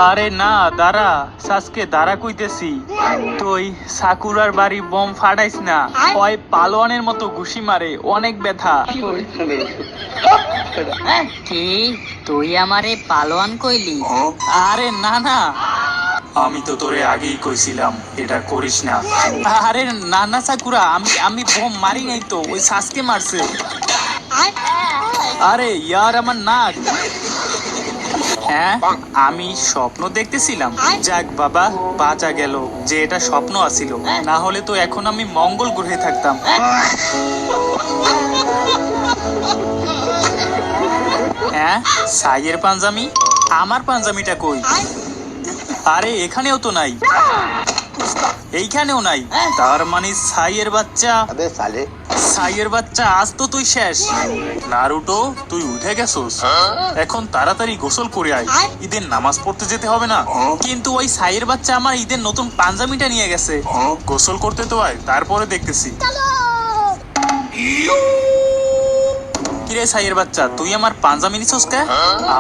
আরে না, দাঁড়া সাসকে, দাঁড়া কইতেছি। তুই সাকুরার বাড়ি বোম ফাটাইস না, ওই পালোয়ানের মতো ঘুষি মারে, অনেক ব্যথা। কি তুই আমারে পালোয়ান কইলি? আরে না না, আমি তো তোরে আগেই কইছিলাম এটা করিস না। আরে না না সাকুরা, আমি আমি বোম মারি নাই তো, ওই সাসকে মারছে। আরে ইয়ার, আমার নাক। হ্যাঁ, আমি স্বপ্ন দেখতেছিলাম। যাক বাবা, বাঁচা গেল যে এটা স্বপ্ন আছিল, না হলে তো এখন আমি মঙ্গল গ্রহে থাকতাম। হ্যাঁ, সাইয়ের পাঞ্জামি, আমার পাঞ্জামিটা কই? আরে এখানেও তো নাই, এইখানেও নাই। তার মানে সাইয়ের বাচ্চা, সাইয়ের বাচ্চা, আজ তো তুই শেষ। নারুটো, তুই উঠে গেছোস, এখন তাড়াতাড়ি গোসল করে আয়, ঈদের নামাজ পড়তে যেতে হবে না? কিন্তু ওই সাইয়ের বাচ্চা আমার ঈদের নতুন পাঞ্জামিটা নিয়ে গেছে। গোসল করতে তো আয়, তারপরে দেখতেছি। কিরে সাইয়ের বাচ্চা, তুই আমার পাঞ্জামি নিছস কে?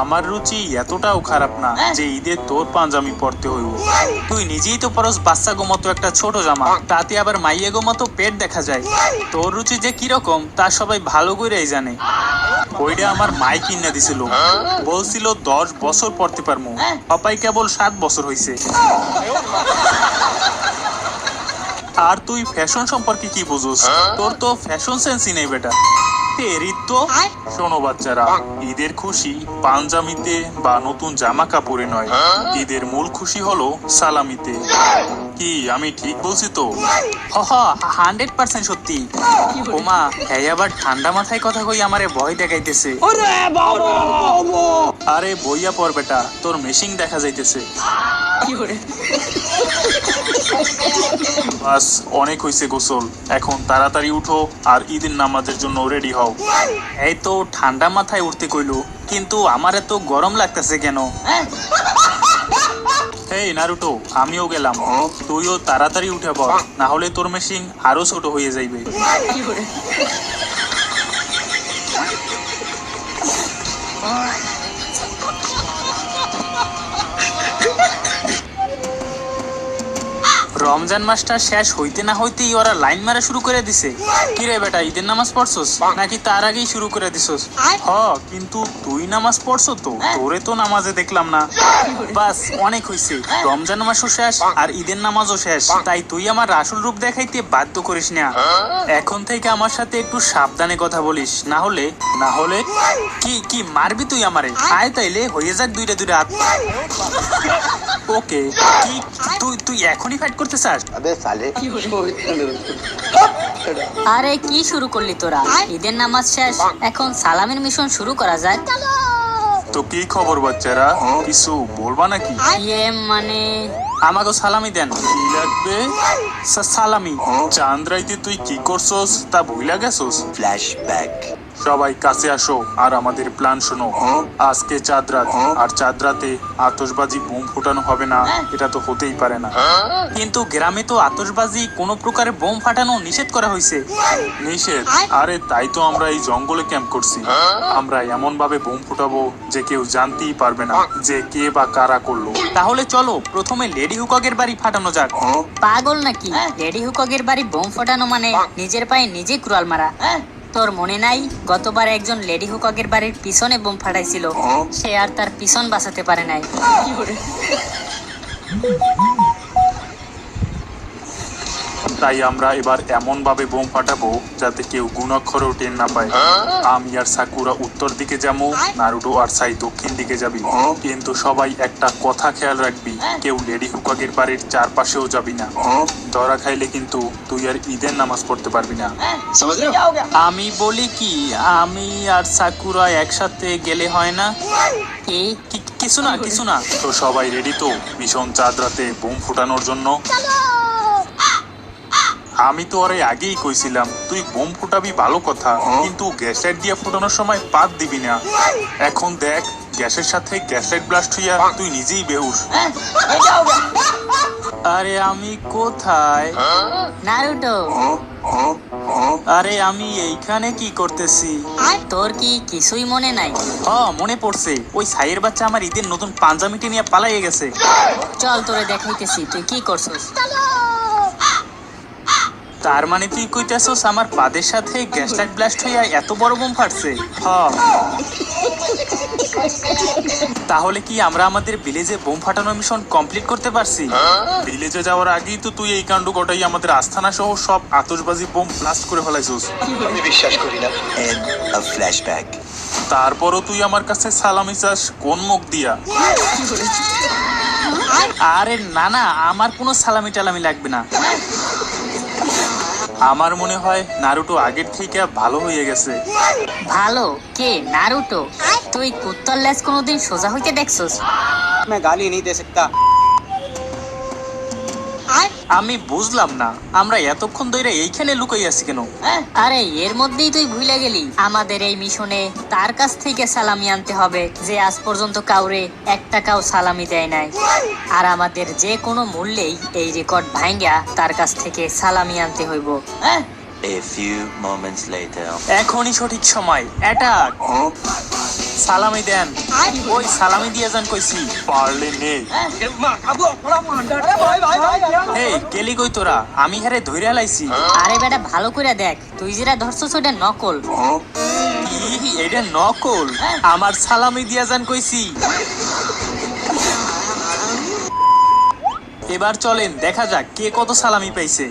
আমার রুচি এতটাও খারাপ না যে ঈদে তোর পাঞ্জামি পরতে হইব। তুই নিজেই তো পরস বাচ্চা গো মতো একটা ছোট জামা, তাতে আবার মাইয়ে গো মতো পেট দেখা যায়। তোর রুচি যে কিরকম তা সবাই ভালো করেই জানে। ওইটা আমার মাই কিনে দিছিল, বলছিল 10 বছর পরতে পারমু, পাপাই কেবল 7 বছর হইছে। আর তুই ফ্যাশন সম্পর্কে কি বুঝোস? তোর তো ফ্যাশন সেন্সই নেই বেটা। শোনো বাচ্চারা, ঈদের খুশি পাঞ্জামিতে বা নতুন জামা কাপড়ে নয়, ঈদের মূল খুশি হলো সালামিতে। কি আমি ঠিক বলছি তো? 100% সত্যি। ওমা, হ্যাঁ আবার ঠান্ডা মাথায় কথা কই আমারে ভয় দেখাইতেছে। আরে বইয়া পর বেটা, তোর মেশিং দেখা যাইতেছে। বাস, অনেক হইছে গোসল, এখন তাড়াতাড়ি উঠো আর ঈদের নামাজের জন্য রেডি হও। এই তো ঠান্ডা মাথায় উঠতে কইলো, কিন্তু আমার এত গরম লাগতেছে কেন? এই নারুটো, আমিও গেলাম, তুইও তাড়াতাড়ি উঠে পড়, না হলে তোর মেশিন আরো ছোট হয়ে যাইবে। রমজান মাসটা শেষ হইতে না হইতেই ওরা লাইন মারা শুরু করে দিছে। কি রে বেটা, ঈদের নামাজ পড়ছস নাকি তার আগেই শুরু করে দিছস? কিন্তু তুই নামাজ পড়ছো তো, তোরে তো নামাজে দেখলাম না। বাস, অনেক হইছে, রমজান মাসও শেষ আর ঈদের নামাজও শেষ, তাই তুই আমার আসল রূপ দেখাইতে বাধ্য করিস না। এখন থেকে আমার সাথে একটু সাবধানে কথা বলিস, না হলে কি কি মারবি তুই আমারে? আয় তাইলে হয়ে যাক দুইটা দুইটা হাত। ওকে, কি তুই তুই এখনই ফাইট করতে চাস? আরে কি শুরু করলি তোরা? ঈদের নামাজ শেষ, এখন সালামের মিশন শুরু করা যায়। তো কি খবর বাচ্চারা, কিছু বলবা নাকি? মানে আমাকে সালামি দেন। কি লাগবে? সালামি। চাঁদ রাইতে তুই কি করছস তা ভুইলা গেছস? ফ্ল্যাশব্যাক। সবাই কাছে আসো আর আমাদের প্ল্যান শোনো। আজকে চাঁদ রাত, আর চাঁদ রাতে আতশবাজি বোম ফুটানো হবে না, এটা তো হতেই পারে না। কিন্তু গ্রামে তো আতশবাজি কোনো প্রকারের বোম ফাটানো নিষেধ করা হয়েছে। নিষেধ? আরে তাই তো আমরা এই জঙ্গলে ক্যাম্প করছি। আমরা এমন ভাবে বোম ফুটাবো যে কেউ জানতেই পারবে না যে কে বা কারা করলো। তাহলে চলো প্রথমে লেডি হুককের বাড়ি ফাটানো যাক। পাগল নাকি? লেডি হুককের বাড়ি বোম ফাটানো মানে নিজের পায়ে নিজে কুড়াল মারা। তোর মনে নাই গতবার একজন লেডি হুককের বাড়ির পিছনে বোম ফাটাইছিল, সে আর তার পিছন বাঁচাতে পারে নাই। তাই আমরা এবার এমন ভাবে বোম ফাটাবো যাতে কেউ গুণাক্ষরেও টের না পায়। আমি আর সাকুরা উত্তর দিকে যাবো, নারুটো আর সাই দক্ষিণ দিকে যাবি। কিন্তু সবাই একটা কথা খেয়াল রাখবি, কেউ লেডি হুকাগের বাড়ির চারপাশেও যাবি না। ধরা খাইলে কিন্তু তুই আর ঈদের নামাজ পড়তে পারবি না। আমি বলি কি, আমি আর সাকুরা একসাথে গেলে হয় না? কিছু না কিছু না। তো সবাই রেডি তো ভীষণ চাঁদ রাতে বোম ফুটানোর জন্য? আমি তো আরে আগেই কইছিলাম তুই বোম ফুটাবি ভালো কথা, কিন্তু গ্যাসলাইট দিয়ে ফুটানোর সময় পাত দিবি না। এখন দেখ, গ্যাসের সাথে গ্যাসলাইট ব্লাস্ট হইয়া তুই নিজেই বেহুশ। আরে আমি কোথায়? নারুটো, আরে আমি এইখানে কি করতেছি? তোর কি কিছুই মনে নাই? মনে পড়ছে, ওই সাইয়ের বাচ্চা আমার ঈদের নতুন পাঞ্জাবিটি নিয়ে পালাইয়ে গেছে। চল তোরে দেখাইতেছি তুই কি করছিস। তার মানে তুই কইতেছস আমার পাদের সাথে গ্যাস লাইট ব্লাস্ট হইয়া এত বড় বোম ফাটছে? তাহলে কি আমরা আমাদের ভিলেজে বোম ফাটানো মিশন কমপ্লিট করতে পারছি? ভিলেজে যাওয়ার আগেই তো তুই এই কাণ্ড ঘটাই আমাদের আস্তানা সহ সব আতশবাজি বোম ব্লাস্ট করে ফেলাইছস। আমি বিশ্বাস করি না। End of flashback. তারপরও তুই আমার কাছে সালামি চাস কোন মুখ দিয়া? আরে না না, আমার কোনো সালামি টালামি লাগবে না। আমার মনে হয় নারুটো আগের থেকে ভালো হয়ে গেছে। ভালো? কে নারুটো? তুই কুত্তার লেজ কোনোদিন সোজা হইতে দেখছস? मैं गाली नहीं दे सकता। আমি বুঝলাম না আমরা এতক্ষণ ধরে এইখানে লুকাই আছি কেন? আরে এর মধ্যেই তুই ভুলে গেলি আমাদের এই মিশনে তার কাছ থেকে সালামি আনতে হবে যে আজ পর্যন্ত কাউরে 1 টাকাও সালামি দেয় নাই। আর আমাদের যে কোনো মূল্যেই এই রেকর্ড ভাঙ্গা তার কাছ থেকে সালামি আনতে হইব। A few moments later. এখনই সঠিক সময়, অ্যাটাক! সালামি দেন। ওই সালামি দিয়ে যান কইছি, পারলে নেই। এই গেলি কই তোরা? আমি হেরে ধইরা লাইছি। আরে বেটা ভালো করে দেখ, তুই যেটা ধরছস ওটা নকল। কি এটা নকল? আমার সালামি দিয়া যান কইছি। এবার চলেন দেখা যাক কে কত সালামি পাইছে।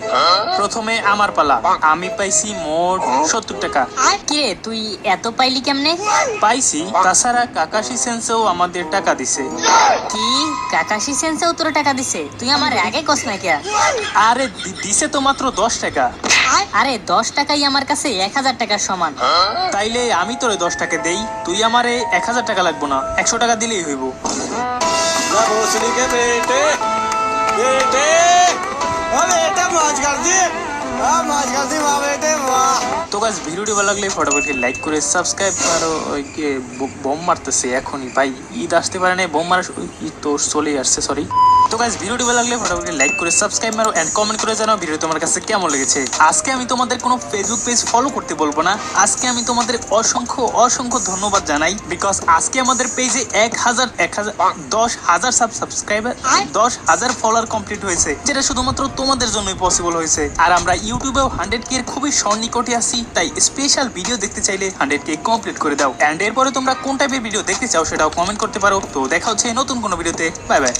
প্রথমে আমার পালা, আমি পাইছি মোট 70 টাকা। কিরে তুই এত পাইলি কেমনে? পাইছি, তাছাড়া কাকাশি সেন্সেও আমাদের টাকা দিছে। কি কাকাশি সেন্সেও তোর টাকা দিছে? তুই আমার আগে কস না কে? আরে দিছে তো মাত্র 10 টাকা। আরে 10 টাকাই আমার কাছে 1000 টাকার সমান। তাইলে আমি তোরে 10 টাকা দেই, তুই আমারে 1000 টাকা লাগবো না, 100 টাকা দিলেই হইব। भोसड़ी के बेटे बेटे बेटे मौज कर दी मौज कर दी वाह बेटे वाह। তো গাইস ভিডিওটি ভালো লাগলে ফটাফট লাইক করে সাবস্ক্রাইব করো। ওই কে বোম মারতেছে এখনই ভাই, ঈদ আসতে পারে না, বোম মারা ঈদ তো চলে আসছে, সরি। তো গাইস ভিডিওটি ভালো লাগলে ফটাফট লাইক করে সাবস্ক্রাইব মারো এন্ড কমেন্ট করে জানাও ভিডিও তোমার কাছে কেমন লেগেছে। আজকে আমি তোমাদের কোনো ফেসবুক পেজ ফলো করতে বলবো না, আজকে আমি তোমাদের অসংখ্য অসংখ্য ধন্যবাদ জানাই, বিকজ আজকে আমাদের পেজে 10,000 সাবস্ক্রাইবার 10,000 ফলোয়ার কমপ্লিট হয়েছে, যেটা শুধুমাত্র তোমাদের জন্যই পসিবল হয়েছে। আর আমরা ইউটিউবেও 100K এর খুবই সন্নিকটে আছি, তাই স্পেশাল ভিডিও দেখতে চাইলে 100K কমপ্লিট করে দাও। এন্ড এরপরে তোমরা কোন টাইপের ভিডিও দেখতে চাও সেটাও কমেন্ট করতে পারো। তো দেখা হচ্ছে নতুন কোনো ভিডিওতে, বাই বাই।